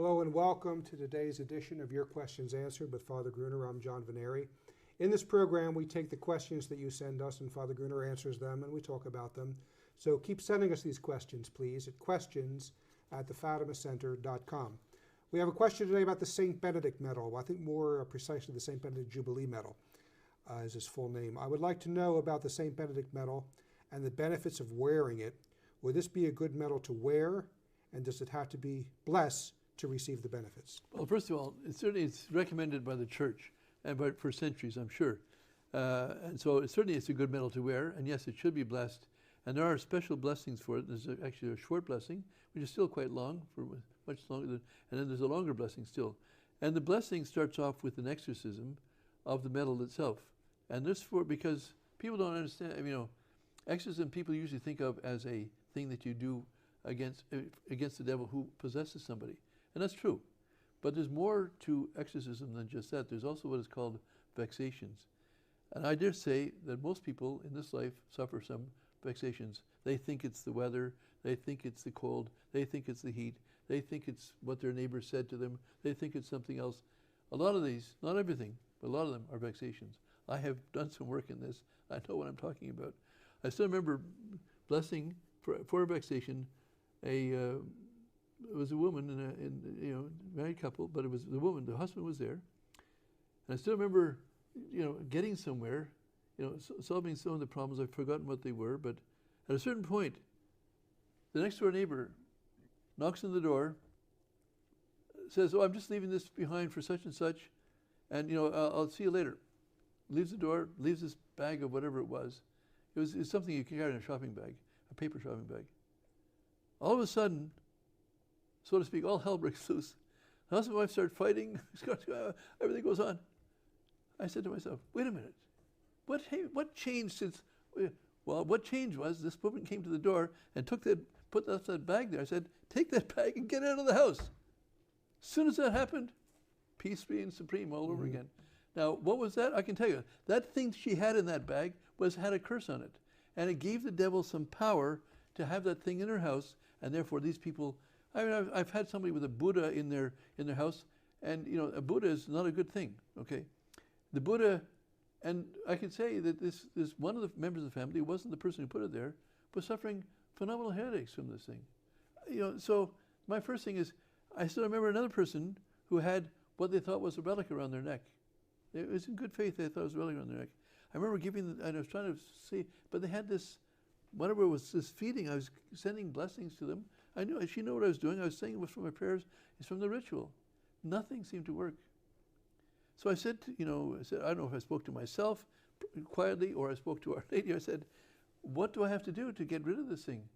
Hello and welcome to today's edition of Your Questions Answered with Father Gruner. I'm John Vennari. In this program, we take the questions that you send us and Father Gruner answers them and we talk about them. So keep sending us these questions, please, at questions@thefatimacenter.com. We have a question today about the St. Benedict Medal. I think more precisely the St. Benedict Jubilee Medal is his full name. I would like to know about the St. Benedict Medal and the benefits of wearing it. Would this be a good medal to wear? And does it have to be blessed to receive the benefits? Well, first of all, it's recommended by the Church and for centuries, I'm sure. And so certainly it's a good medal to wear, and yes, it should be blessed. And there are special blessings for it. There's actually a short blessing, which is still quite long, for much longer than, and then there's a longer blessing still. And the blessing starts off with an exorcism of the medal itself. And this because people don't understand, exorcism people usually think of as a thing that you do against the devil who possesses somebody. And that's true. But there's more to exorcism than just that. There's also what is called vexations. And I dare say that most people in this life suffer some vexations. They think it's the weather, they think it's the cold, they think it's the heat, they think it's what their neighbor said to them, they think it's something else. A lot of these, not everything, but a lot of them are vexations. I have done some work in this. I know what I'm talking about. I still remember blessing for a vexation. It was a woman married couple, but it was the woman. The husband was there, and I still remember, getting somewhere, solving some of the problems. I've forgotten what they were, but at a certain point, the next door neighbor knocks on the door, says, "Oh, I'm just leaving this behind for such and such, and I'll see you later." Leaves the door, leaves this bag of whatever it was. It was something you could carry in a shopping bag, a paper shopping bag. All of a sudden, so to speak, all hell breaks loose. The husband and wife start fighting. Everything goes on. I said to myself, wait a minute. What changed since? Well, what changed was this woman came to the door and put that bag there. I said, take that bag and get out of the house. As soon as that happened, peace reigns supreme all over again. Now, what was that? I can tell you. That thing she had in that bag had a curse on it. And it gave the devil some power to have that thing in her house. And therefore, these people, I've had somebody with a Buddha in their house. And, a Buddha is not a good thing, okay? The Buddha, and I can say that this one of the members of the family, wasn't the person who put it there, was suffering phenomenal headaches from this thing. So my first thing is, I still remember another person who had what they thought was a relic around their neck. It was in good faith, they thought it was a relic around their neck. I remember and I was trying to see, but they had this, whatever it was, this feeding. I was sending blessings to them. She knew what I was doing. I was saying it was from my prayers. It's from the ritual. Nothing seemed to work. So I said, I don't know if I spoke to myself quietly or I spoke to Our Lady. I said, what do I have to do to get rid of this thing?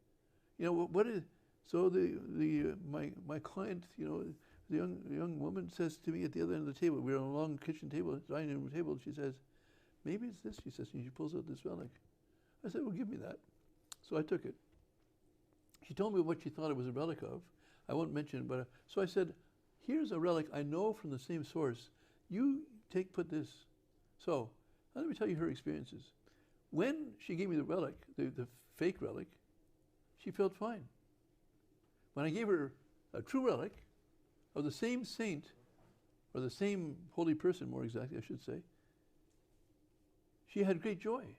What is? So my client, the young woman says to me at the other end of the table, we're on a long kitchen table, dining room table. She says, maybe it's this. She says, and she pulls out this relic. I said, well, give me that. So I took it. She told me what she thought it was a relic of. I won't mention it, but so I said, here's a relic I know from the same source. You put this. So let me tell you her experiences. When she gave me the relic, the fake relic, she felt fine. When I gave her a true relic of the same saint, or the same holy person, more exactly, I should say, she had great joy.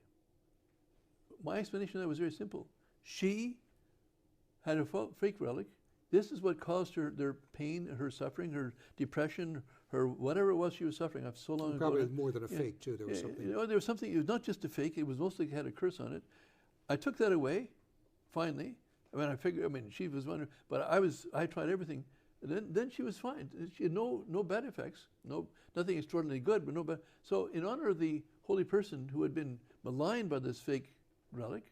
My explanation of that was very simple. She had a fake relic. This is what caused her their pain, her suffering, her depression, her whatever it was she was suffering. I've so long ago. Probably more than a fake too. There was something. There was something. It was not just a fake. It was mostly had a curse on it. I took that away, finally. I figured. She was wondering, but I tried everything. And then she was fine. She had no bad effects. Nothing extraordinarily good, but no bad. So in honor of the holy person who had been maligned by this fake relic,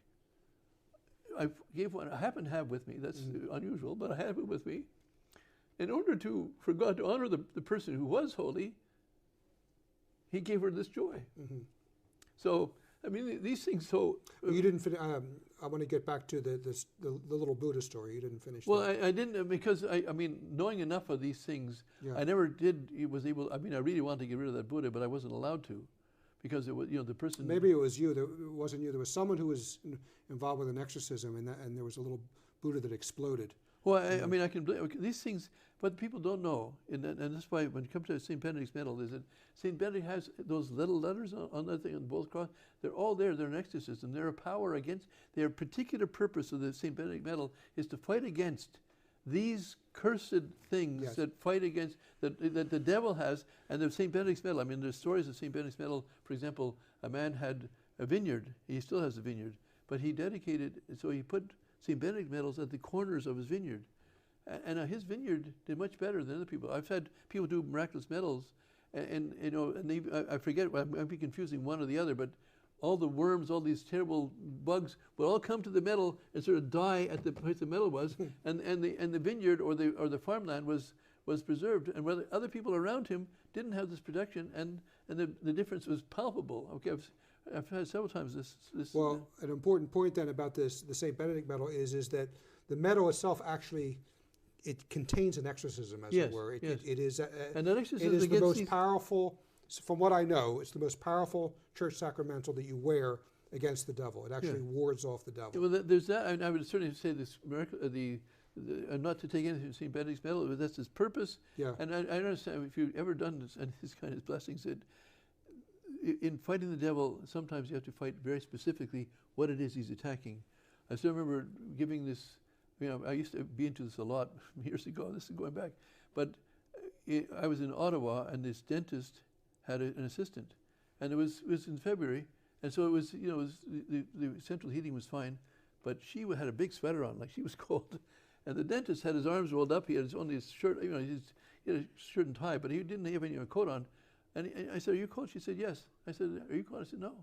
I gave one. I happen to have with me. That's unusual, but I have it with me. In order for God to honor the person who was holy, He gave her this joy. So these things. So you didn't finish. I want to get back to the little Buddha story. You didn't finish. Well, I didn't because knowing enough of these things, I never did. Was able. I really wanted to get rid of that Buddha, but I wasn't allowed to. Because it was, the person. Maybe it was you. It wasn't you. There was someone who was involved with an exorcism, and there was a little Buddha that exploded. Well, I can blame these things, But people don't know, and that's why when it comes to St. Benedict's medal, is that St. Benedict has those little letters on that thing on both crosses. They're all there. They're an exorcism. They're a power against. Their particular purpose of the St. Benedict medal is to fight against these cursed things that fight against that the devil has. And the St. Benedict's medal. I mean, there's stories of St. Benedict's medal. For example, a man had a vineyard. He still has a vineyard, but he dedicated. So he put St. Benedict medals at the corners of his vineyard. And his vineyard did much better than other people. I've had people do miraculous medals, and you know, and I forget, I might be confusing one or the other, but all the worms, all these terrible bugs would all come to the medal and sort of die at the place the medal was, and the vineyard or the farmland was preserved, and whether other people around him didn't have this protection, and the difference was palpable. Okay, I've had several times this. Well, an important point then about the St. Benedict medal is that the medal itself actually, it contains an exorcism, as it were. It is and that exorcism it is the most powerful, from what I know, it's the most powerful church sacramental that you wear against the devil. It actually wards off the devil. Well, there's that, and I would certainly say this miracle, not to take anything from St. Benedict's medal, but that's his purpose. Yeah. And I understand, if you've ever done this, and this kind of blessings, in fighting the devil, sometimes you have to fight very specifically what it is he's attacking. I still remember giving this. You know, I used to be into this a lot years ago. This is going back, but I was in Ottawa, and this dentist had an assistant, and it was in February, and so it was, you know, the central heating was fine, but she had a big sweater on, like she was cold, and the dentist had his arms rolled up. He had only his shirt, you know, he had a shirt and tie, but he didn't have any coat on. And I said, "Are you cold?" She said, "Yes." I said, "Are you cold?" I said, "No."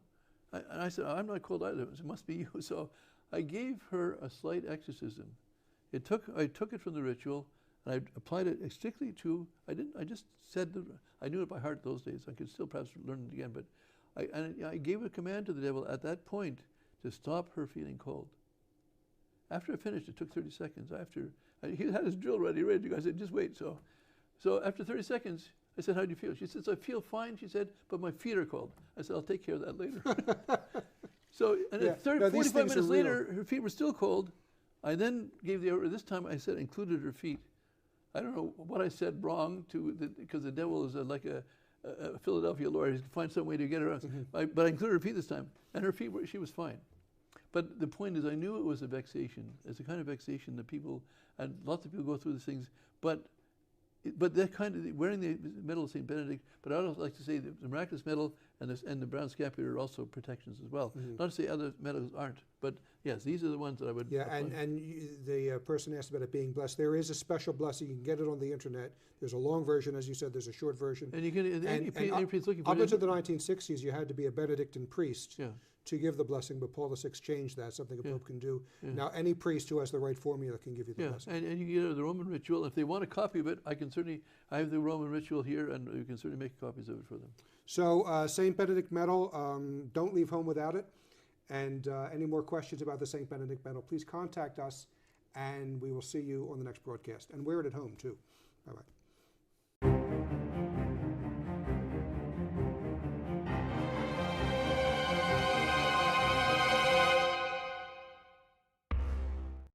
And I said, "I'm not cold either. It must be you." So I gave her a slight exorcism. I took it from the ritual, and I applied it strictly to. I just said I knew it by heart those days. I could still perhaps learn it again, but I gave a command to the devil at that point to stop her feeling cold. After I finished, it took 30 seconds. He had his drill ready to go. I said, "Just wait." So after 30 seconds, I said, "How do you feel?" She says, "I feel fine." She said, "But my feet are cold." I said, "I'll take care of that later." So, and 45 minutes later, her feet were still cold. I then gave the order. This time I said included her feet. I don't know what I said wrong because the devil is like a Philadelphia lawyer. He can find some way to get her out. But I included her feet this time, and her feet she was fine. But the point is, I knew it was a vexation. It's a kind of vexation that people, and lots of people go through these things, but that kind of wearing the medal of St. Benedict. But I would like to say the miraculous medal and the brown scapular are also protections as well. Mm-hmm. Not to say other medals aren't, but yes, these are the ones that I would. Yeah, and the person asked about it being blessed. There is a special blessing. You can get it on the internet. There's a long version, as you said. There's a short version. And you can. Up until the 1960s, you had to be a Benedictine priest. Yeah. To give the blessing, but Paul VI changed that, something a pope can do. Yeah. Now, any priest who has the right formula can give you the blessing. And you can get the Roman ritual. If they want a copy of it, I have the Roman ritual here, and you can certainly make copies of it for them. So, St. Benedict medal, don't leave home without it. And any more questions about the St. Benedict medal, please contact us, and we will see you on the next broadcast. And wear it at home, too. Bye-bye.